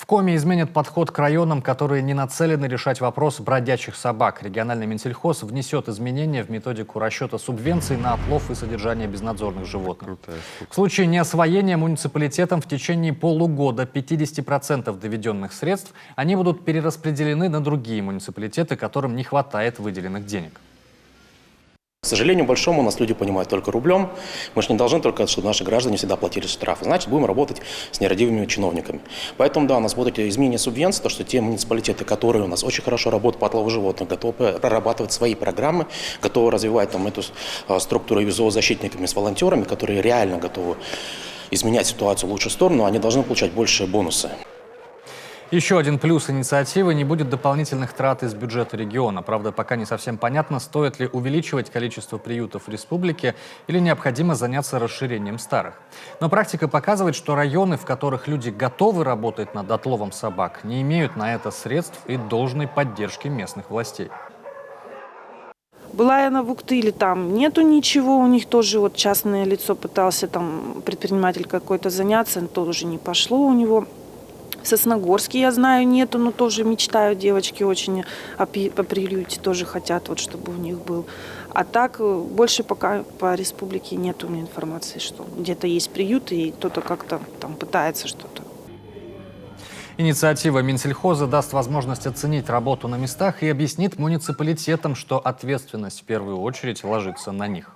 В Коми изменят подход к районам, которые не нацелены решать вопрос бродячих собак. Региональный Минсельхоз внесет изменения в методику расчета субвенций на отлов и содержание безнадзорных животных. В случае неосвоения муниципалитетом в течение полугода 50% доведенных средств они будут перераспределены на другие муниципалитеты, которым не хватает выделенных денег. К сожалению, большому у нас люди понимают только рублем. Мы же не должны только, чтобы наши граждане всегда платили штрафы. Значит, будем работать с нерадивыми чиновниками. Поэтому, да, у нас будут изменения субвенций, то, что те муниципалитеты, которые у нас очень хорошо работают по отлову животных, готовы прорабатывать свои программы, готовы развивать там эту структуру и зоозащитниками, с волонтерами, которые реально готовы изменять ситуацию в лучшую сторону, они должны получать больше бонусы. Еще один плюс инициативы – не будет дополнительных трат из бюджета региона. Правда, пока не совсем понятно, стоит ли увеличивать количество приютов в республике или необходимо заняться расширением старых. Но практика показывает, что районы, в которых люди готовы работать над отловом собак, не имеют на это средств и должной поддержки местных властей. Была я на Вуктыле, там нету ничего, у них тоже вот частное лицо пытался, там предприниматель какой-то заняться, тоже не пошло у него. В Сосногорске, я знаю, нету, но тоже мечтают девочки очень о приюте, тоже хотят, вот, чтобы у них был. А так больше пока по республике нету у меня информации, что где-то есть приюты и кто-то как-то там пытается что-то. Инициатива Минсельхоза даст возможность оценить работу на местах и объяснит муниципалитетам, что ответственность в первую очередь ложится на них.